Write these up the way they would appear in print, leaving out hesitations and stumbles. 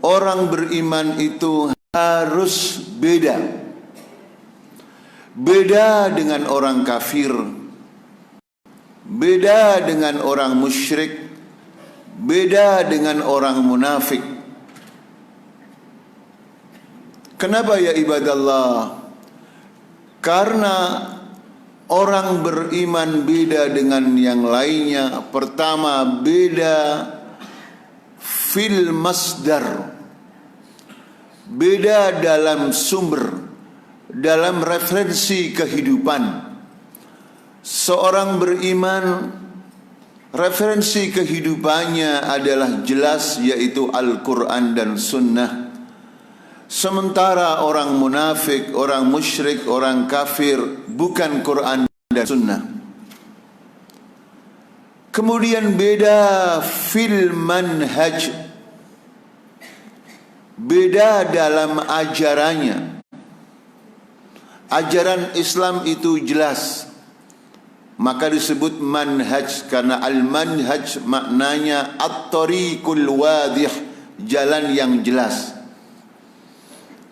orang beriman itu harus beda. Beda dengan orang kafir, beda dengan orang musyrik, beda dengan orang munafik. Kenapa ya ibadallah? Karena orang beriman beda dengan yang lainnya. Pertama, beda fil masdar, beda dalam sumber, dalam referensi kehidupan. Seorang beriman, referensi kehidupannya adalah jelas, yaitu Al-Quran dan Sunnah. Sementara orang munafik, orang musyrik, orang kafir bukan Quran dan Sunnah. Kemudian beda fil manhaj, beda dalam ajarannya. Ajaran Islam itu jelas, maka disebut manhaj, karena al-manhaj maknanya at-tariqul wadih, jalan yang jelas.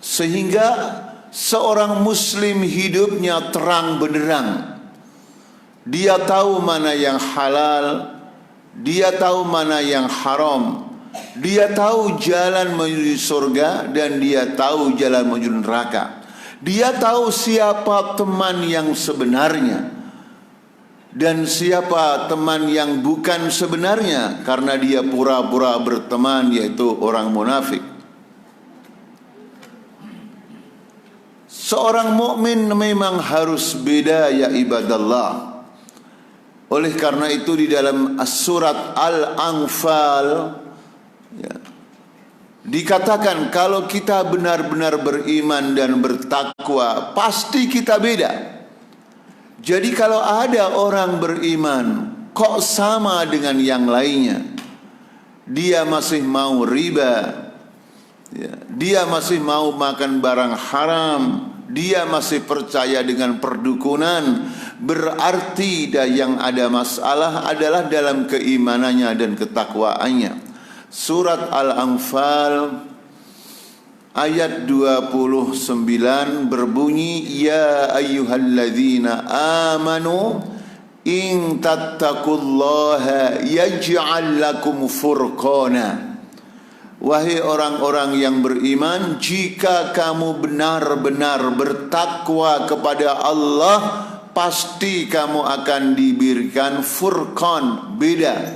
Sehingga seorang muslim hidupnya terang benderang. Dia tahu mana yang halal, dia tahu mana yang haram, dia tahu jalan menuju surga dan dia tahu jalan menuju neraka. Dia tahu siapa teman yang sebenarnya dan siapa teman yang bukan sebenarnya, karena dia pura-pura berteman, yaitu orang munafik. Seorang mukmin memang harus beda ya ibadallah. Oleh karena itu di dalam surat Al-Anfal ya, dikatakan kalau kita benar-benar beriman dan bertakwa, pasti kita beda. Jadi kalau ada orang beriman kok sama dengan yang lainnya, dia masih mau riba, ya, dia masih mau makan barang haram, dia masih percaya dengan perdukunan, berarti yang ada masalah adalah dalam keimanannya dan ketakwaannya. Surat Al-Anfal ayat 29 berbunyi, ya ayyuhalladzina amanu in tattaqullaha yaj'al lakum furqana. Wahai orang-orang yang beriman, jika kamu benar-benar bertakwa kepada Allah, pasti kamu akan diberikan furqan, beda.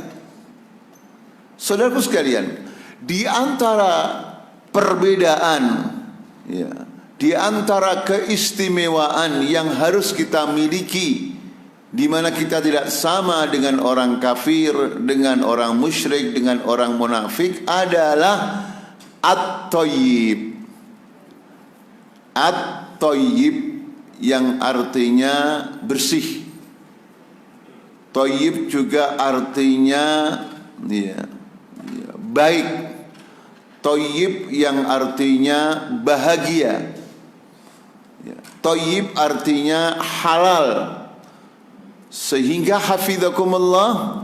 Saudaraku sekalian, di antara perbedaan, ya, di antara keistimewaan yang harus kita miliki, di mana kita tidak sama dengan orang kafir, dengan orang musyrik, dengan orang munafik, adalah at-thayyib. At-thayyib yang artinya bersih. Thayyib juga artinya baik. Thayyib yang artinya bahagia. Thayyib artinya halal. Sehingga hafizakumullah,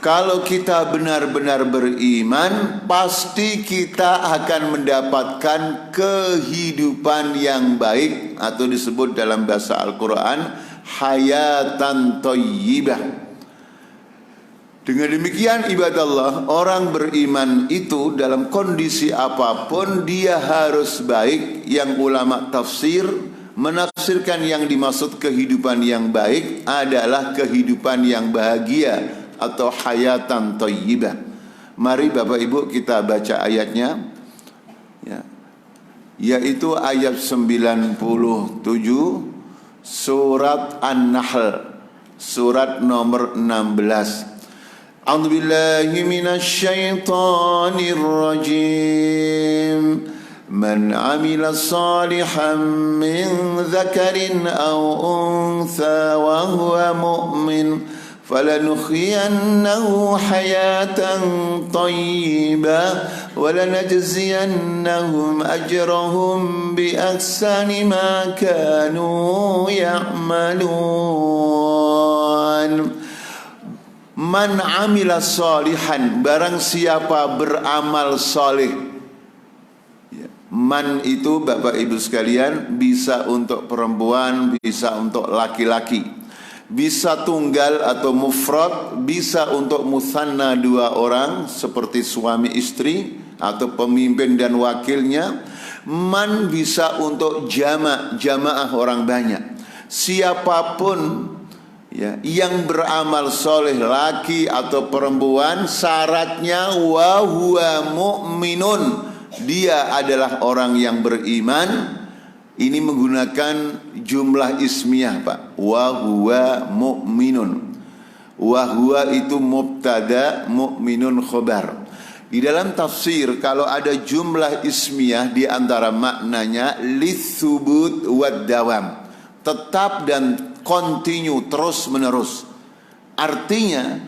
kalau kita benar-benar beriman, pasti kita akan mendapatkan kehidupan yang baik, atau disebut dalam bahasa Al-Quran hayatan thayyibah. Dengan demikian ibadallah, orang beriman itu dalam kondisi apapun dia harus baik. Yang ulama tafsir menafsirkan yang dimaksud kehidupan yang baik adalah kehidupan yang bahagia atau hayatan thayyibah. Mari Bapak Ibu kita baca ayatnya, ya, yaitu ayat 97 surat An-Nahl, surat nomor 16. A'udzubillahi minasyaitonir rajim. Man 'amila salihan min dzakarin aw untha wa huwa mu'min falanuhyiyannahu hayatan thayyibah wa lanajziyannahum ajrahum bi ahsani ma kanu ya'malun. Man 'amila salihan, barang siapa beramal saleh. Ya. Man itu Bapak Ibu sekalian bisa untuk perempuan, bisa untuk laki-laki, bisa tunggal atau mufrad, bisa untuk musanna 2 orang seperti suami istri atau pemimpin dan wakilnya. Man bisa untuk jamaah orang banyak. Siapapun ya, yang beramal soleh laki atau perempuan, syaratnya wa huwa mu'minun, dia adalah orang yang beriman. Ini menggunakan jumlah ismiyah Pak, wa huwa mu'minun. Wa huwa itu mubtada, mu'minun khobar. Di dalam tafsir kalau ada jumlah ismiyah, di antara maknanya litsubut wad dawam, tetap dan continue, terus menerus. Artinya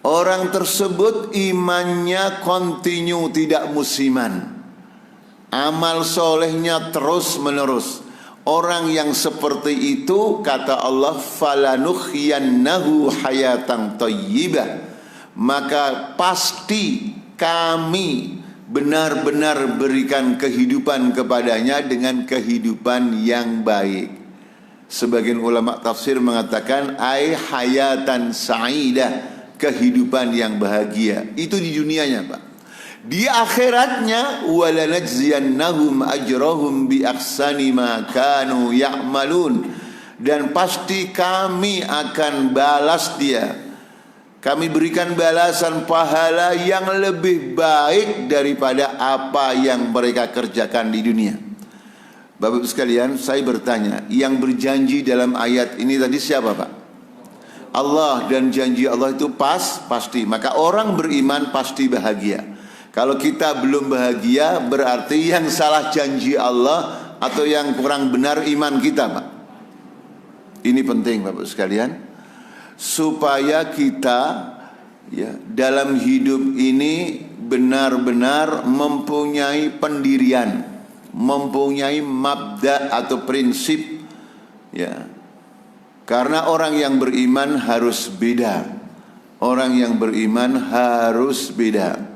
orang tersebut imannya continue, tidak musiman, amal solehnya terus menerus. Orang yang seperti itu kata Allah, falanuhyiyannahu hayatan thayyibah, maka pasti kami benar-benar berikan kehidupan kepadanya dengan kehidupan yang baik. Sebagian ulama tafsir mengatakan ay hayatan sa'idah, kehidupan yang bahagia. Itu di dunianya Pak. Di akhiratnya walanajziyannahum ajrahum bi ahsani ma kanu ya'malun, dan pasti kami akan balas dia. Kami berikan balasan pahala yang lebih baik daripada apa yang mereka kerjakan di dunia. Bapak Ibu sekalian, saya bertanya, yang berjanji dalam ayat ini tadi siapa Pak? Allah, dan janji Allah itu pasti. Maka orang beriman pasti bahagia. Kalau kita belum bahagia, berarti yang salah janji Allah atau yang kurang benar iman kita Pak. Ini penting Bapak Ibu sekalian, supaya kita ya dalam hidup ini benar-benar mempunyai pendirian, mempunyai mabda atau prinsip ya. Karena orang yang beriman harus beda. Orang yang beriman harus beda.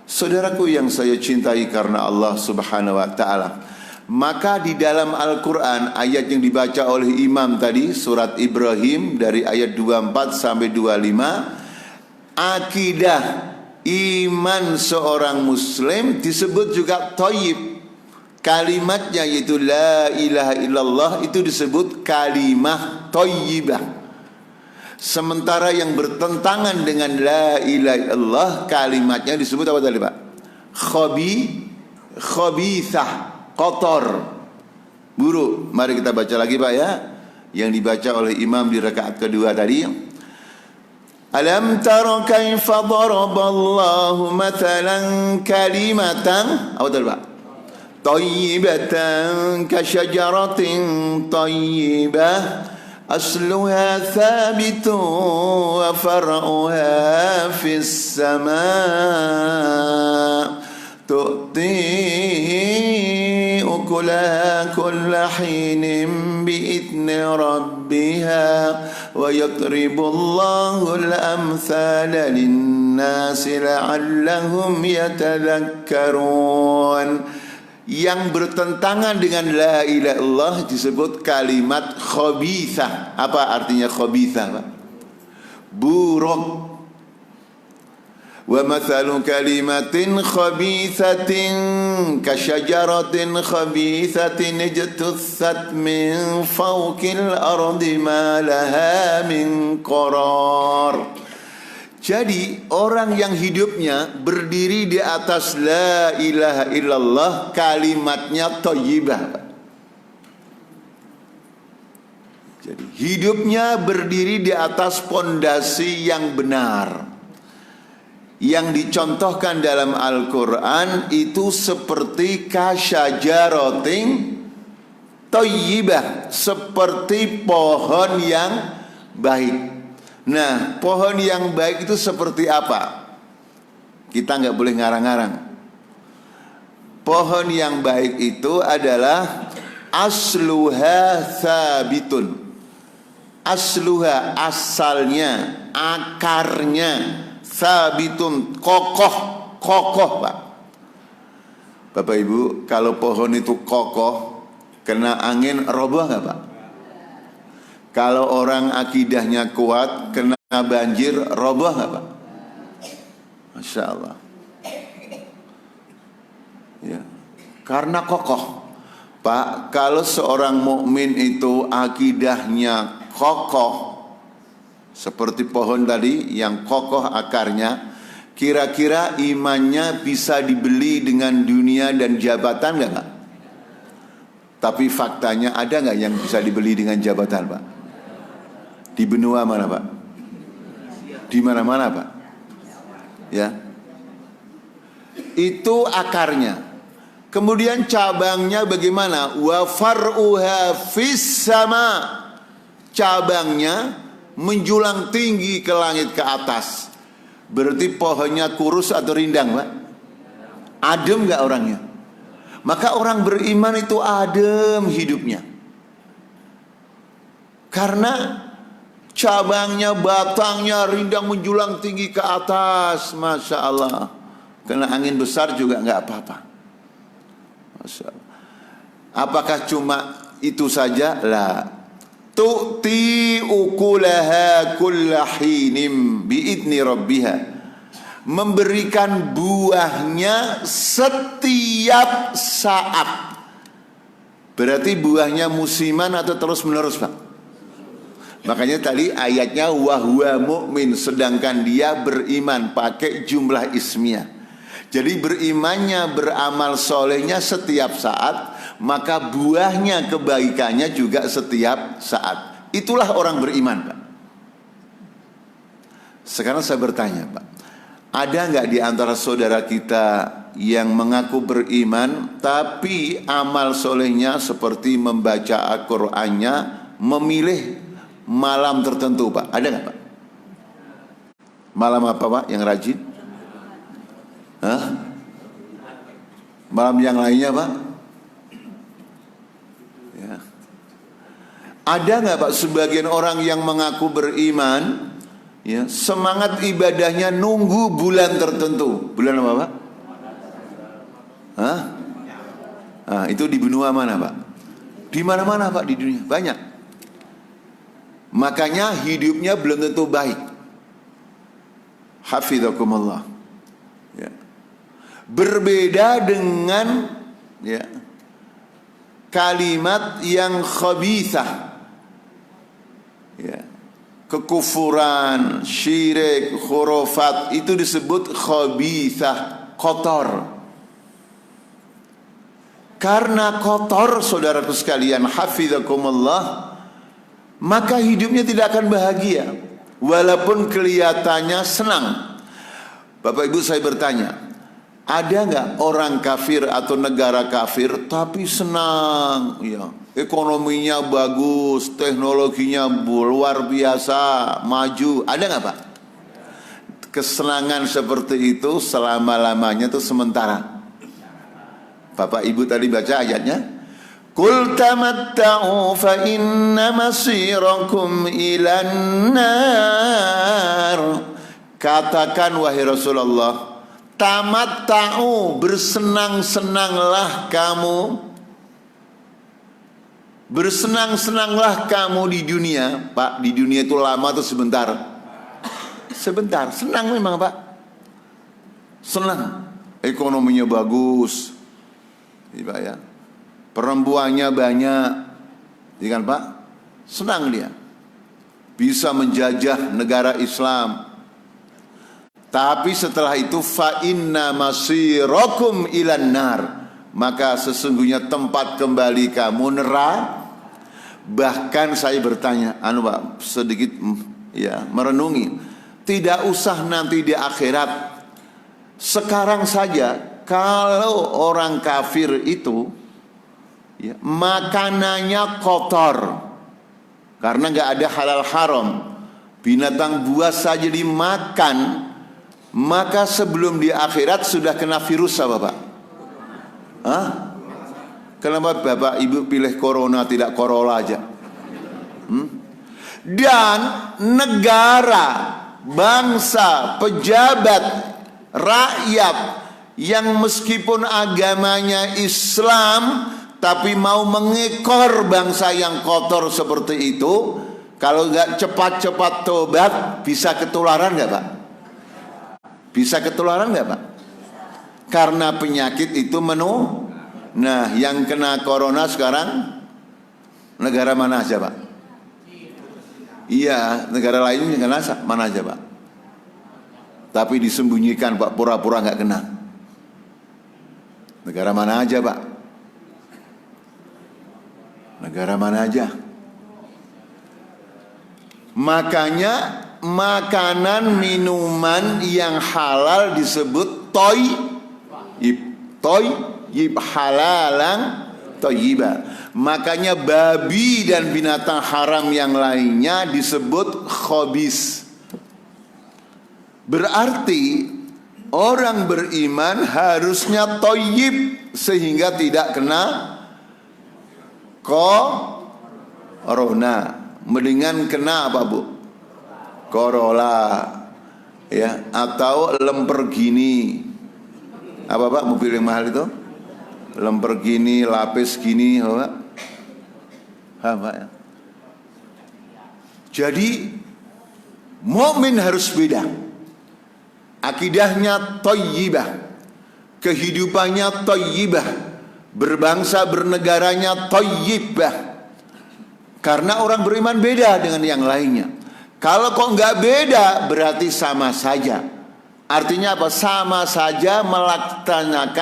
Saudaraku yang saya cintai karena Allah Subhanahu wa taala, maka di dalam Al-Quran ayat yang dibaca oleh imam tadi, surat Ibrahim dari ayat 24 sampai 25, akidah iman seorang muslim disebut juga thayyib. Kalimatnya yaitu la ilaha illallah itu disebut kalimah thayyibah. Sementara yang bertentangan dengan la ilaha illallah, kalimatnya disebut apa tadi Pak? Khabithah, kotor, buruk. Mari kita baca lagi Pak ya, yang dibaca oleh imam di rakaat kedua tadi. Alam tara kaifa daraballahu mathalan kalimatan, apa tadi Pak? Tayyibatan kasyajaratin tayyibah asluha thabitun wa far'uha fis sama' tu'ti ukulaha kulla hinin bi'idni rabbiha wa yadribu Allahu al-amthala linnasi la'allahum yatadhakkarun. Yang bertentangan dengan la ilaha illallah disebut kalimat khabithah. Apa artinya khabithah Pak? Buruk. Wa mathalu kalimatin khabithatin kasyajaratin khabithatin ijtussat min fawqil ardi ma laha min qarar. Jadi orang yang hidupnya berdiri di atas la ilaha illallah, kalimatnya thayyibah. Jadi hidupnya berdiri di atas pondasi yang benar. Yang dicontohkan dalam Al-Quran itu seperti kasyajaratin thayyibah, seperti pohon yang baik. Nah, pohon yang baik itu seperti apa? Kita nggak boleh ngarang-ngarang. Pohon yang baik itu adalah asluha thabitun. Asluha, asalnya, akarnya, thabitun, kokoh Pak. Bapak Ibu, kalau pohon itu kokoh, kena angin roboh nggak Pak? Kalau orang akidahnya kuat, kena banjir roboh nggak Pak? Masya Allah. Ya, karena kokoh. Pak, kalau seorang mukmin itu akidahnya kokoh, seperti pohon tadi yang kokoh akarnya, kira-kira imannya bisa dibeli dengan dunia dan jabatan nggak Pak? Tapi faktanya ada nggak yang bisa dibeli dengan jabatan Pak? Di benua mana Pak? Di mana-mana Pak? Ya, itu akarnya. Kemudian cabangnya bagaimana? Wa far'uha fis sama. Cabangnya menjulang tinggi ke langit ke atas. Berarti pohonnya kurus atau rindang Pak? Adem gak orangnya? Maka orang beriman itu adem hidupnya. Karena cabangnya, batangnya rindang menjulang tinggi ke atas. Masya Allah. Kena angin besar juga gak apa-apa. Masya Allah. Apakah cuma itu saja? La. Tu'ti ukulaha kullahinim biidni rabbiha. Memberikan buahnya setiap saat. Berarti buahnya musiman atau terus menerus Pak? Makanya tadi ayatnya wahwa mu'min, sedangkan dia beriman, pakai jumlah ismiyah. Jadi berimannya, beramal solehnya setiap saat, maka buahnya kebaikannya juga setiap saat. Itulah orang beriman Pak. Sekarang saya bertanya Pak, ada nggak di antara saudara kita yang mengaku beriman tapi amal solehnya seperti membaca Al-Qur'annya, memilih malam tertentu Pak? Ada nggak Pak? Malam apa Pak yang rajin? Hah? Malam yang lainnya Pak? Ya. Ada nggak Pak sebagian orang yang mengaku beriman, ya, semangat ibadahnya nunggu bulan tertentu? Bulan apa Pak? Hah? Nah, itu di benua mana Pak? Di mana-mana Pak di dunia, banyak. Makanya hidupnya belum tentu baik. Hafizakumullah. Ya. Berbeda dengan, ya, kalimat yang khabithah, ya, kekufuran, syirik, khurafat, itu disebut khabithah, kotor. Karena kotor saudaraku sekalian, hafizakumullah, maka hidupnya tidak akan bahagia walaupun kelihatannya senang. Bapak Ibu, saya bertanya, ada nggak orang kafir atau negara kafir tapi senang, ya, ekonominya bagus, teknologinya luar biasa, maju? Ada nggak Pak? Kesenangan seperti itu selama-lamanya itu sementara. Bapak Ibu tadi baca ayatnya, Qul tamatta'u fa inna masirakum ilan nar. Katakan wahai Rasulullah, tamatta'u, bersenang-senanglah kamu. Bersenang-senanglah kamu di dunia. Pak, di dunia itu lama atau sebentar? Sebentar. Senang memang Pak. Senang. Ekonominya bagus, ya, perempuannya banyak, ya kan Pak? Senang dia. Bisa menjajah negara Islam. Tapi setelah itu fa inna masirakum ilan nar, maka sesungguhnya tempat kembali kamu neraka. Bahkan saya bertanya, Pak, sedikit ya merenungi, tidak usah nanti di akhirat. Sekarang saja kalau orang kafir itu, ya, makanannya kotor karena nggak ada halal haram, binatang buas saja dimakan, maka sebelum di akhirat sudah kena virus apa Pak? Hah? Kenapa Bapak Ibu pilih corona tidak Corolla aja? Dan negara, bangsa, pejabat, rakyat yang meskipun agamanya Islam tapi mau mengekor bangsa yang kotor seperti itu, kalau nggak cepat-cepat tobat bisa ketularan nggak Pak? Bisa ketularan nggak Pak? Karena penyakit itu Nah, yang kena corona sekarang negara mana aja Pak? Iya, negara lain yang kena mana aja Pak? Tapi disembunyikan Pak, pura-pura nggak kena. Negara mana aja Pak? Negara mana aja? Makanya makanan minuman yang halal disebut toyib, halalang toyiba. Makanya babi dan binatang haram yang lainnya disebut khobis. Berarti orang beriman harusnya toyib sehingga tidak kena corona. Mendingan kena apa Bu? Corolla, ya, atau Lamborghini. Apa Pak mobil yang mahal itu? Lamborghini, lapis gini, Pak. Apa ya? Jadi mukmin harus beda. Akidahnya thayyibah, kehidupannya thayyibah, berbangsa bernegaranya thayyibah. Karena orang beriman beda dengan yang lainnya. Kalau kok nggak beda berarti sama saja. Artinya apa? Sama saja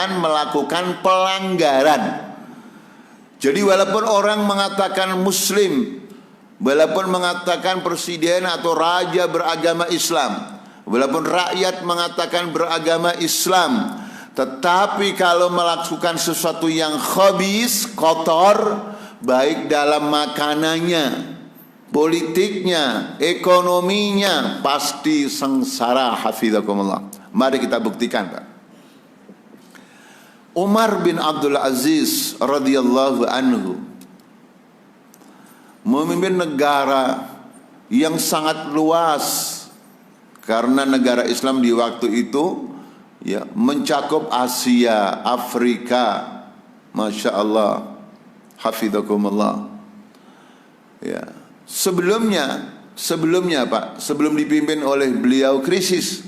melakukan pelanggaran. Jadi walaupun orang mengatakan muslim, walaupun mengatakan presiden atau raja beragama Islam, walaupun rakyat mengatakan beragama Islam, tetapi kalau melakukan sesuatu yang khabis, kotor, baik dalam makanannya, politiknya, ekonominya, pasti sengsara. Hafizakumullah. Mari kita buktikan Pak. Umar bin Abdul Aziz radhiyallahu anhu memimpin negara yang sangat luas, karena negara Islam di waktu itu ya mencakup Asia, Afrika, Masya Allah, hafizakumullah. Ya, sebelumnya Pak, sebelum dipimpin oleh beliau krisis,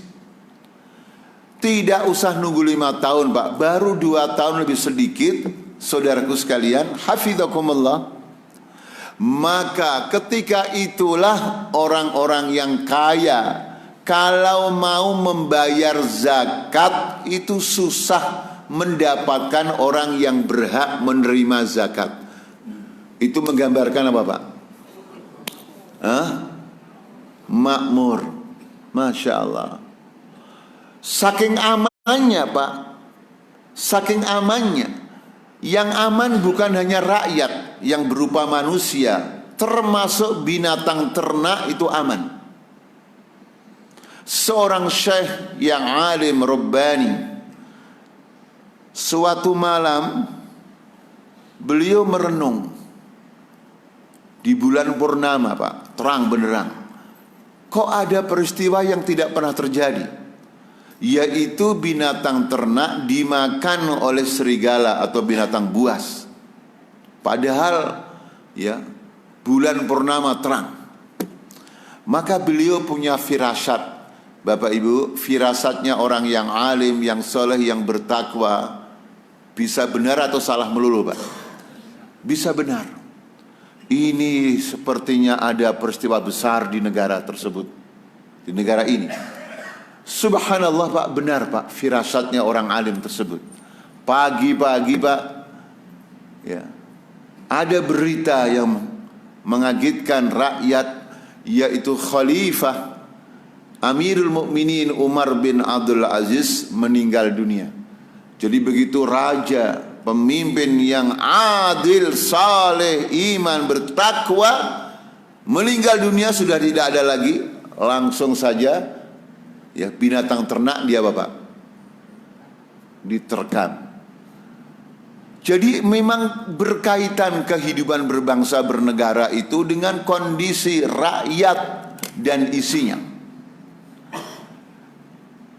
tidak usah nunggu 5 tahun Pak, baru 2 tahun lebih sedikit, saudaraku sekalian, hafizakumullah. Maka ketika itulah orang-orang yang kaya kalau mau membayar zakat itu susah mendapatkan orang yang berhak menerima zakat. Itu menggambarkan apa Pak? Makmur. Masya Allah. Saking amannya Pak, saking amannya. Yang aman bukan hanya rakyat yang berupa manusia, termasuk binatang ternak itu aman. Seorang syekh yang alim Rabbani, suatu malam beliau merenung di bulan purnama Pak, terang benderang. Kok ada peristiwa yang tidak pernah terjadi, yaitu binatang ternak dimakan oleh serigala atau binatang buas. Padahal ya bulan purnama terang. Maka beliau punya firasat. Bapak Ibu, firasatnya orang yang alim, yang soleh, yang bertakwa bisa benar atau salah melulu Pak? Bisa benar. Ini sepertinya ada peristiwa besar di negara tersebut, di negara ini. Subhanallah Pak, benar Pak firasatnya orang alim tersebut. Pagi-pagi Pak, ya, ada berita yang mengagetkan rakyat, yaitu Khalifah Amirul Mukminin Umar bin Abdul Aziz meninggal dunia. Jadi begitu raja, pemimpin yang adil, saleh, iman, bertakwa meninggal dunia, sudah tidak ada lagi, langsung saja ya binatang ternak dia Bapak diterkam. Jadi memang berkaitan kehidupan berbangsa bernegara itu dengan kondisi rakyat dan isinya.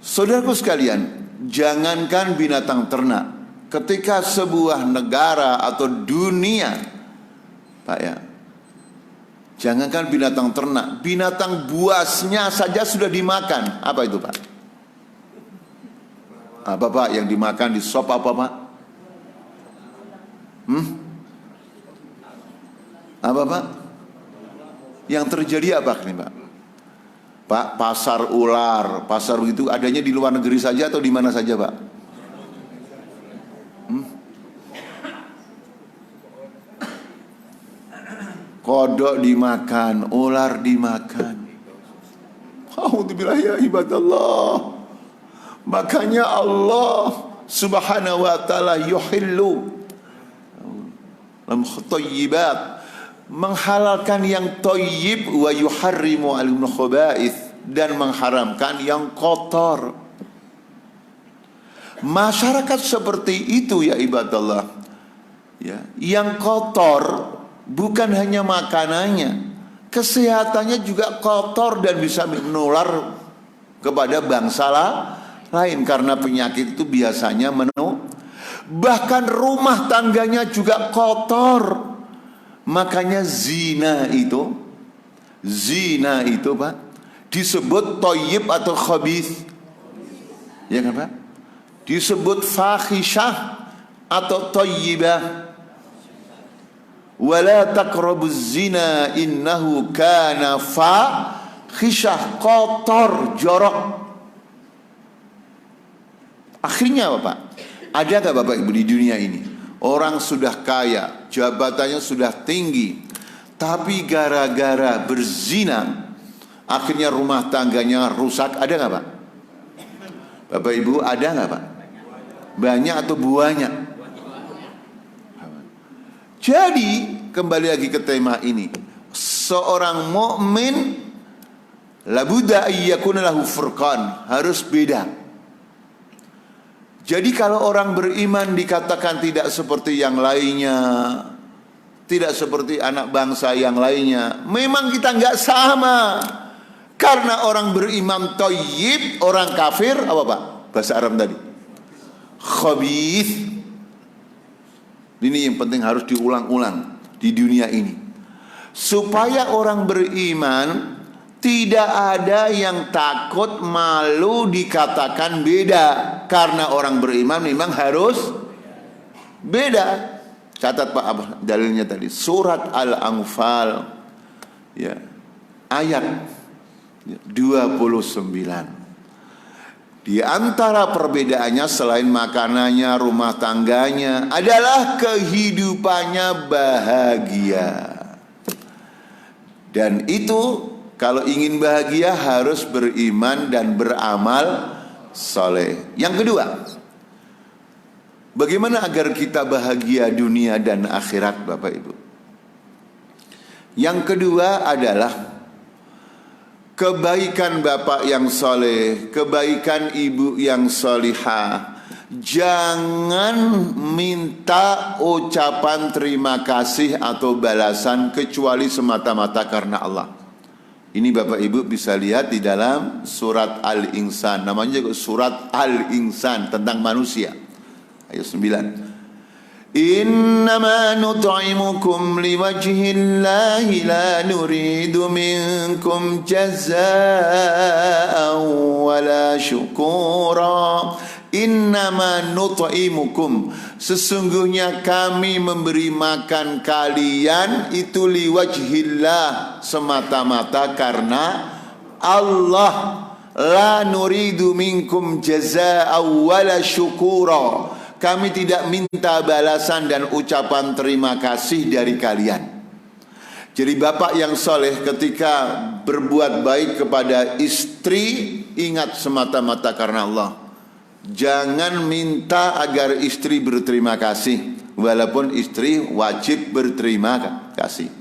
Saudaraku sekalian, jangankan binatang ternak, ketika sebuah negara atau dunia, Pak ya, jangankan binatang ternak, binatang buasnya saja sudah dimakan. Apa itu, Pak? Apa, Pak, yang dimakan di sop apa, Pak? Apa, Pak? Yang terjadi apa nih, Pak? Pak, pasar ular, pasar begitu adanya di luar negeri saja atau di mana saja, Pak? Kodok dimakan, ular dimakan. Alhamdulillah ya ibadallah. Makanya Allah Subhanahu wa taala yuhillu thayyibat, menghalalkan yang thayyib, wa yuharrimu al khaba'ith, dan mengharamkan yang kotor. Masyarakat seperti itu ya ibadallah. Ya, yang kotor bukan hanya makanannya, kesehatannya juga kotor dan bisa menular kepada bangsa lain karena penyakit itu biasanya bahkan rumah tangganya juga kotor. Makanya zina itu Pak disebut thayyib atau khabith, ya kan, Pak? Disebut fahisyah atau thayyibah. Wala taqrabuz zina innahu kana fahisyah, kotor, jorok. Akhirnya apa, Pak? Ada gak Bapak Ibu di dunia ini orang sudah kaya, jabatannya sudah tinggi, tapi gara-gara berzina akhirnya rumah tangganya rusak? Ada gak, Pak? Bapak Ibu, ada gak, Pak? Banyak atau banyak? Jadi kembali lagi ke tema ini, seorang mukmin labudda ayyakuna lahu furqan, harus beda. Jadi kalau orang beriman dikatakan tidak seperti yang lainnya, tidak seperti anak bangsa yang lainnya, memang kita nggak sama. Karena orang beriman thayyib, orang kafir apa, Pak? Bahasa Arab tadi khabith. Ini yang penting harus diulang-ulang di dunia ini, supaya orang beriman tidak ada yang takut malu dikatakan beda. Karena orang beriman memang harus beda. Catat, Pak, apa dalilnya tadi? Surat Al-Anfal ya, ayat 29. Di antara perbedaannya selain makanannya, rumah tangganya, adalah kehidupannya bahagia. Dan itu kalau ingin bahagia harus beriman dan beramal soleh. Yang kedua, bagaimana agar kita bahagia dunia dan akhirat, Bapak Ibu? Yang kedua adalah kebaikan bapak yang soleh, kebaikan ibu yang solihah. Jangan minta ucapan terima kasih atau balasan kecuali semata-mata karena Allah. Ini Bapak Ibu bisa lihat di dalam surat Al-Insan. Namanya juga surat Al-Insan, tentang manusia. Ayat 9. Innama nut'imukum liwajhillahi la nuridu minkum jazaa'an wala syukura. Innama nut'imukum, sesungguhnya kami memberi makan kalian itu liwajhillah, semata-mata karena Allah. La nuridu minkum jazaa'an wala syukura, kami tidak minta balasan dan ucapan terima kasih dari kalian. Jadi bapak yang soleh ketika berbuat baik kepada istri, ingat semata-mata karena Allah. Jangan minta agar istri berterima kasih, walaupun istri wajib berterima kasih.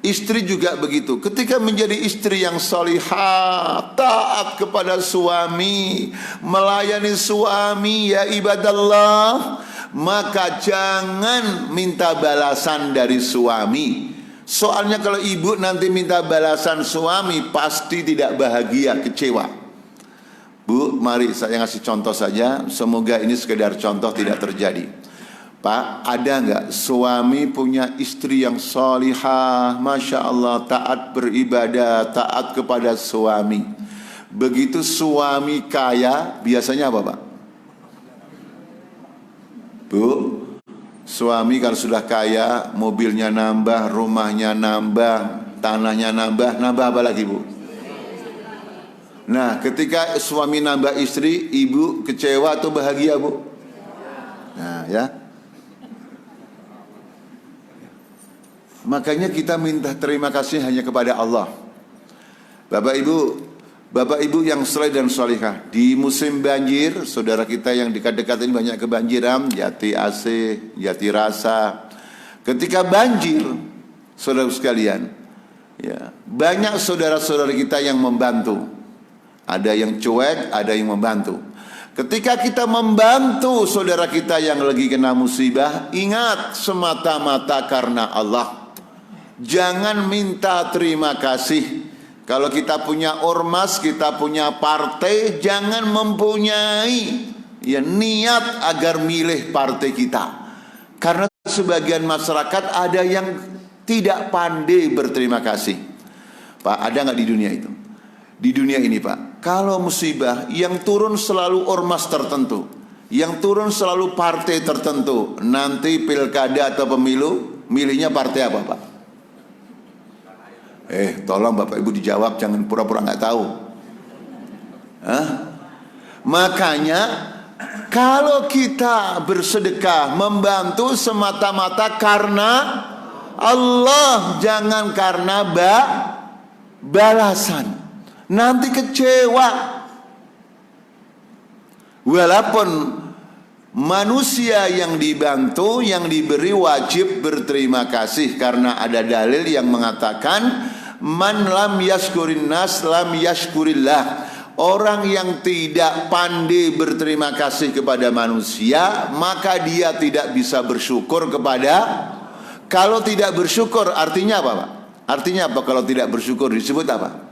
Istri juga begitu. Ketika menjadi istri yang solihah, taat kepada suami, melayani suami, ya ibadallah, maka jangan minta balasan dari suami. Soalnya kalau ibu nanti minta balasan suami, pasti tidak bahagia, kecewa. Bu, mari saya ngasih contoh saja. Semoga ini sekedar contoh, tidak terjadi. Pak, ada nggak suami punya istri yang salihah, Masya Allah, taat beribadah, taat kepada suami. Begitu suami kaya, biasanya apa Pak? Bu, suami kalau sudah kaya, mobilnya nambah, rumahnya nambah, tanahnya nambah, nambah apa lagi Bu? Nah, ketika suami nambah istri, ibu kecewa atau bahagia Bu? Nah ya, makanya kita minta terima kasih hanya kepada Allah. Bapak Ibu yang saleh dan salihah, di musim banjir, saudara kita yang dekat-dekat ini banyak kebanjiran, Jati AC, Jati Rasa. Ketika banjir, saudara sekalian, ya, banyak saudara-saudara kita yang membantu. Ada yang cuek, ada yang membantu. Ketika kita membantu saudara kita yang lagi kena musibah, ingat semata-mata karena Allah. Jangan minta terima kasih. Kalau kita punya ormas, kita punya partai, jangan mempunyai ya niat agar milih partai kita. Karena sebagian masyarakat ada yang tidak pandai berterima kasih. Pak, ada nggak di dunia itu? Di dunia ini Pak, kalau musibah yang turun selalu ormas tertentu, yang turun selalu partai tertentu. Nanti pilkada atau pemilu, milihnya partai apa Pak? Tolong Bapak Ibu dijawab, jangan pura-pura nggak tahu. Hah? Makanya kalau kita bersedekah, membantu semata-mata karena Allah, jangan karena balasan. Nanti kecewa. Walaupun manusia yang dibantu, yang diberi wajib berterima kasih, karena ada dalil yang mengatakan man lam yashkurin nas lam yashkurillah. Orang yang tidak pandai berterima kasih kepada manusia, maka dia tidak bisa bersyukur kepada. Kalau tidak bersyukur artinya apa Pak? Artinya apa kalau tidak bersyukur, disebut apa?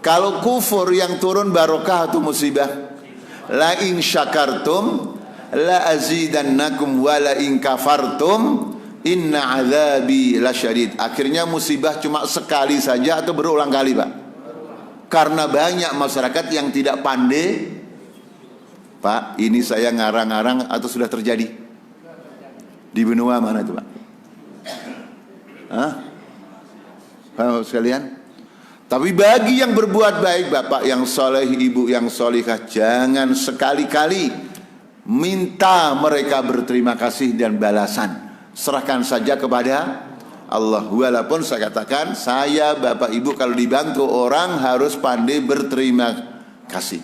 Kalau kufur yang turun barokah atau musibah? La in syakartum la azidannakum wa la in kafartum inna azabi lasyadid. Akhirnya musibah cuma sekali saja atau berulang kali Pak? Karena banyak masyarakat yang tidak pandai. Pak, ini saya ngarang-ngarang atau sudah terjadi? Di benua mana itu Pak? Hah? Pak sekalian? Tapi bagi yang berbuat baik, bapak yang soleh, ibu yang solihah, jangan sekali-kali minta mereka berterima kasih dan balasan. Serahkan saja kepada Allah. Walaupun saya katakan, saya bapak ibu kalau dibantu orang harus pandai berterima kasih.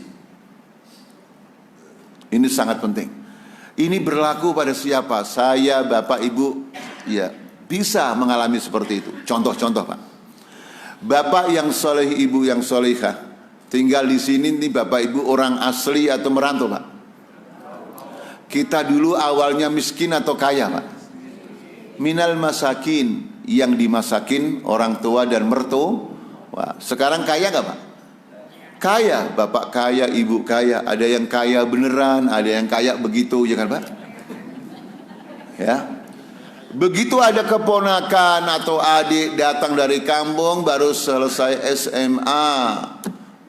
Ini sangat penting. Ini berlaku pada siapa? Saya bapak ibu ya bisa mengalami seperti itu. Contoh-contoh Pak. Bapak yang soleh, ibu yang solehah, tinggal di sini nih bapak ibu orang asli atau merantau Pak? Kita dulu awalnya miskin atau kaya Pak? Minal masakin, yang dimasakin orang tua dan mertua. Sekarang kaya nggak Pak? Kaya, bapak kaya, ibu kaya. Ada yang kaya beneran, ada yang kaya begitu, ya kan Pak? Ya. Begitu ada keponakan atau adik datang dari kampung baru selesai SMA,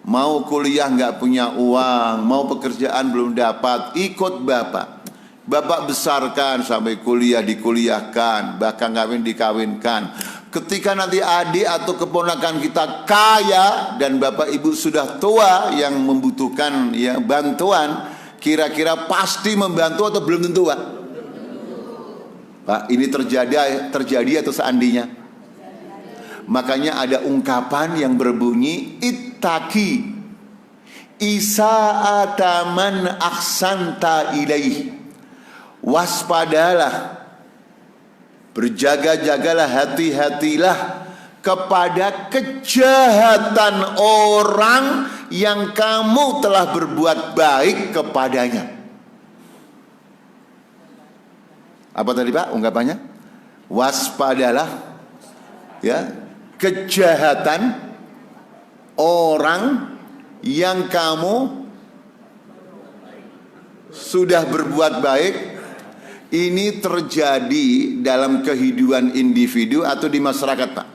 mau kuliah nggak punya uang, mau pekerjaan belum dapat, ikut bapak. Bapak besarkan sampai kuliah, dikuliahkan, bahkan kawin dikawinkan. Ketika nanti adik atau keponakan kita kaya dan bapak ibu sudah tua yang membutuhkan ya bantuan, kira-kira pasti membantu atau belum tentu Pak? Pak, ini terjadi atau seandainya? Makanya ada ungkapan yang berbunyi ittaqi isa'ata man ahsanta ilaih. Waspadalah, berjaga-jagalah, hati-hatilah kepada kejahatan orang yang kamu telah berbuat baik kepadanya. Apa tadi Pak ungkapannya? Waspadalah ya kejahatan orang yang kamu sudah berbuat baik, ini terjadi dalam kehidupan individu atau di masyarakat, Pak?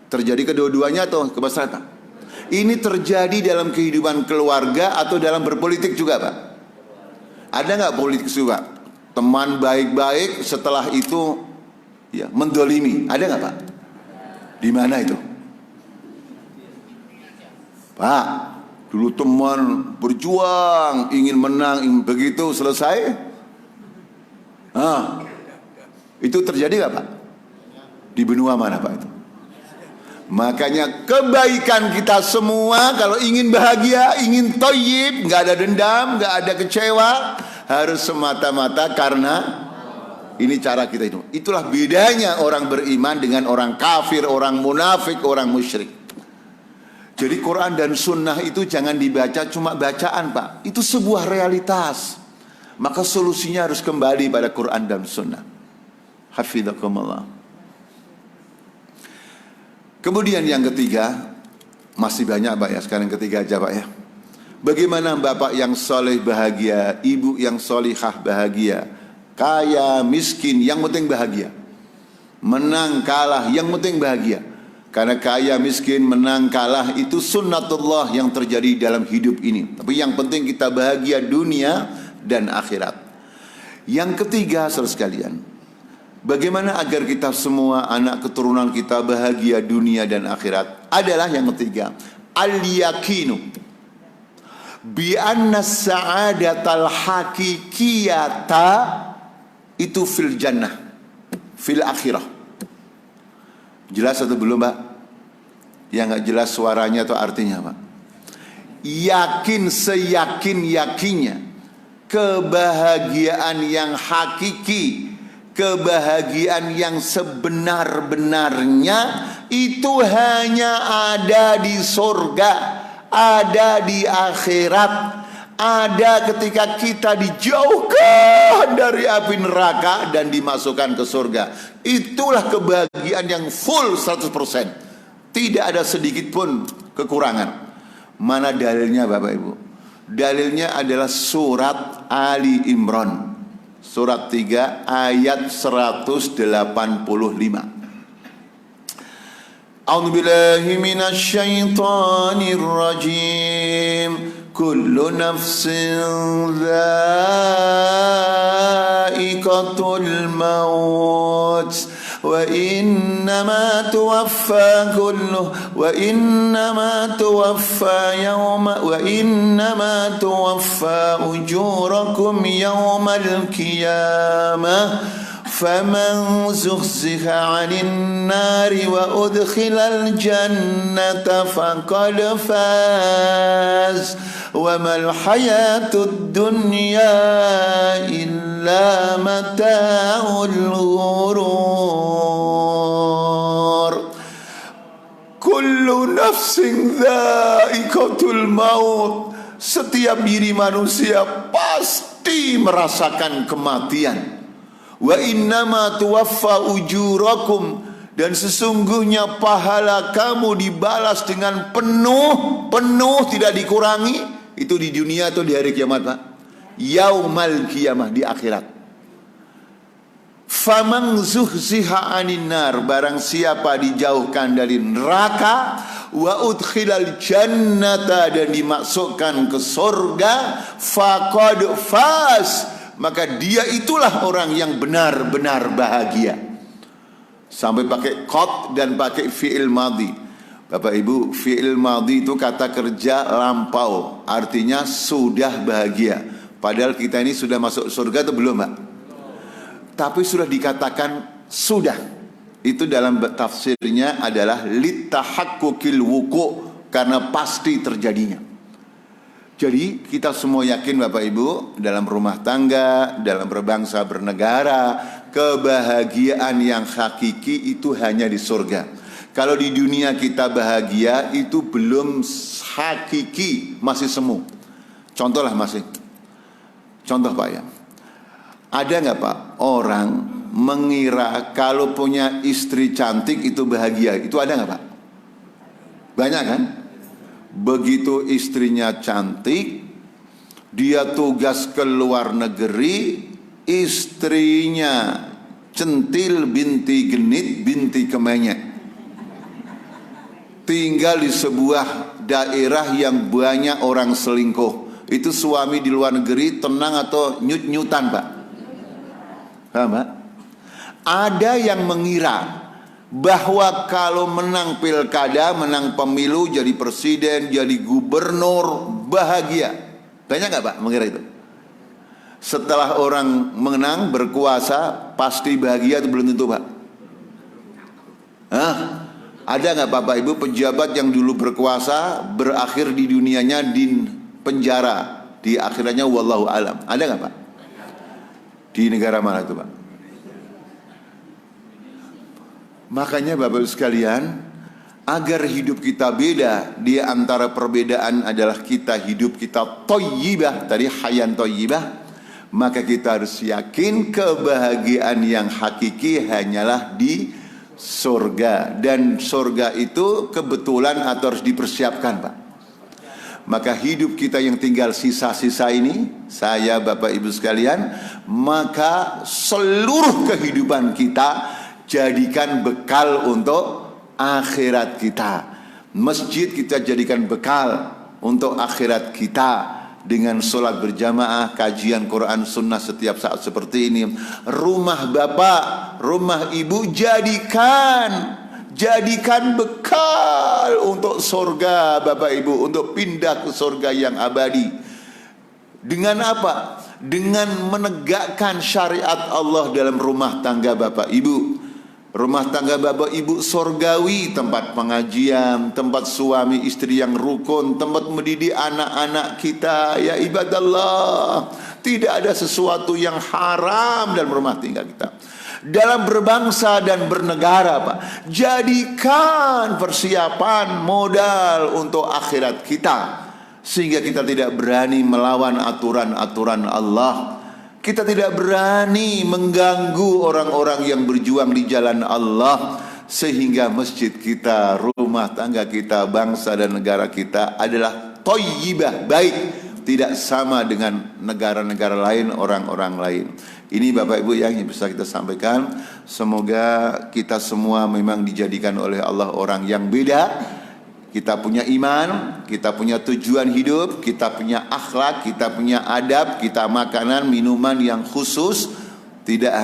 Terjadi kedua-duanya atau ke masyarakat? Ini terjadi dalam kehidupan keluarga atau dalam berpolitik juga, Pak? Ada nggak politik juga? Teman baik-baik setelah itu ya mendolimi, ada nggak, Pak? Di mana itu? Pak, dulu teman berjuang, ingin menang, begitu selesai, itu terjadi nggak, Pak? Di benua mana, Pak, itu? Makanya kebaikan kita semua kalau ingin bahagia, ingin thayyib, nggak ada dendam, nggak ada kecewa, harus semata-mata karena ini cara kita itu. Itulah bedanya orang beriman dengan orang kafir, orang munafik, orang musyrik. Jadi Quran dan Sunnah itu jangan dibaca cuma bacaan, Pak. Itu sebuah realitas. Maka solusinya harus kembali pada Quran dan Sunnah. Hafizakumullah. Kemudian yang ketiga, masih banyak, Pak ya. Sekarang yang ketiga aja, Pak ya. Bagaimana bapak yang soleh bahagia, ibu yang solihah bahagia, kaya, miskin, yang penting bahagia. Menang, kalah, yang penting bahagia. Karena kaya, miskin, menang, kalah itu sunnatullah yang terjadi dalam hidup ini. Tapi yang penting kita bahagia dunia dan akhirat. Yang ketiga, saudara sekalian, bagaimana agar kita semua anak keturunan kita bahagia dunia dan akhirat? Adalah yang ketiga, al-yakinu bi anna sa'adatal hakikiyata itu fil jannah, fil akhirah. Jelas atau belum, Pak? Yang nggak jelas suaranya atau artinya, Pak? Yakin seyakin-yakinnya kebahagiaan yang hakiki, kebahagiaan yang sebenar-benarnya itu hanya ada di surga, ada di akhirat, ada ketika kita dijauhkan dari api neraka dan dimasukkan ke surga. Itulah kebahagiaan yang full 100%. Tidak ada sedikit pun kekurangan. Mana dalilnya, Bapak Ibu? Dalilnya adalah surat Ali Imran, surat 3 ayat 185. A'udzu billahi minasy syaithanir rajim. Kullu nafsin dha'iqatul maut wa innama tuwaffa ujurakum yawmal qiyamah فمن زحزح عن النار وأدخل الجنة فقد فاز وما الحياة الدنيا إلا متاع الغرور كل نفس ذائقة الموت. Setiap diri manusia pasti merasakan kematian. Wa innama tuwaffa ujurakum, dan sesungguhnya pahala kamu dibalas dengan penuh tidak dikurangi. Itu di dunia atau di hari kiamat, Pak? Yaumal qiyamah, di akhirat. Faman zuhziha 'anil nar, barang siapa dijauhkan dari neraka, wa udkhilal jannata, dan dimasukkan ke surga, faqad faz, maka dia itulah orang yang benar-benar bahagia. Sampai pakai qad dan pakai fi'il madhi. Bapak Ibu, fi'il madhi itu kata kerja lampau, artinya sudah bahagia. Padahal kita ini sudah masuk surga atau belum, Pak? Tapi sudah dikatakan sudah. Itu dalam tafsirnya adalah litahaqqukil wuqu', karena pasti terjadinya. Jadi kita semua yakin, Bapak Ibu, dalam rumah tangga, dalam berbangsa bernegara, kebahagiaan yang hakiki itu hanya di surga. Kalau di dunia kita bahagia, itu belum hakiki, masih semu. Contoh lah, masih. Contoh, Pak ya. Ada nggak, Pak, orang mengira kalau punya istri cantik itu bahagia? Itu ada nggak, Pak? Banyak kan? Begitu istrinya cantik, Dia tugas ke luar negeri, istrinya Centil binti Genit binti Kemenyek, tinggal di sebuah daerah yang banyak orang selingkuh. Itu suami di luar negeri tenang atau nyut-nyutan, Pak? Paham, Pak? Ada yang mengira bahwa kalau menang pilkada, menang pemilu, jadi presiden, jadi gubernur, bahagia. Banyak nggak, Pak, mengira itu? Setelah orang menang, berkuasa, pasti bahagia atau belum tentu, Pak? Hah? Ada nggak Bapak Ibu pejabat yang dulu berkuasa, berakhir di dunianya di penjara, di akhirannya wallahu alam? Ada nggak, Pak? Di negara mana itu, Pak? Makanya Bapak Ibu sekalian, agar hidup kita beda, di antara perbedaan adalah kita hidup kita thayyibah, tadi hayan thayyibah, maka kita harus yakin kebahagiaan yang hakiki hanyalah di surga. Dan surga itu kebetulan atau harus dipersiapkan, Pak. Maka hidup kita yang tinggal sisa-sisa ini, saya Bapak Ibu sekalian, maka seluruh kehidupan kita jadikan bekal untuk akhirat kita. Masjid kita jadikan bekal untuk akhirat kita, dengan sholat berjamaah, kajian Quran Sunnah setiap saat seperti ini. Rumah Bapak, rumah Ibu jadikan bekal untuk surga Bapak Ibu, untuk pindah ke surga yang abadi. Dengan apa? Dengan menegakkan syariat Allah dalam rumah tangga Bapak Ibu. Rumah tangga Bapak Ibu surgawi, tempat pengajian, tempat suami istri yang rukun, tempat mendidik anak-anak kita. Ya ibadallah, tidak ada sesuatu yang haram dalam rumah tangga kita. Dalam berbangsa dan bernegara, Pak, jadikan persiapan modal untuk akhirat kita, sehingga kita tidak berani melawan aturan-aturan Allah. Kita tidak berani mengganggu orang-orang yang berjuang di jalan Allah, sehingga masjid kita, rumah tangga kita, bangsa dan negara kita adalah thayyibah, baik, tidak sama dengan negara-negara lain, orang-orang lain. Ini Bapak Ibu yang bisa kita sampaikan. Semoga kita semua memang dijadikan oleh Allah orang yang beda. Kita punya iman, kita punya tujuan hidup, kita punya akhlak, kita punya adab, kita makanan, minuman yang khusus, tidak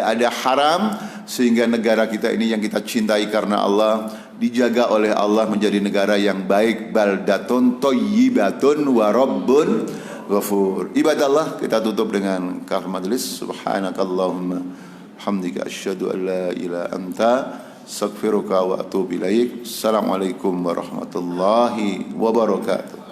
ada haram, sehingga negara kita ini yang kita cintai karena Allah dijaga oleh Allah menjadi negara yang baik. Baldatun thayyibatun wa rabbun ghafur. Ibadallah, kita tutup dengan kafir majlis. Subhanakallahumma hamdika asyhadu an la ilaha anta astaghfiruka wa atubu ilaik. Assalamualaikum warahmatullahi wabarakatuh.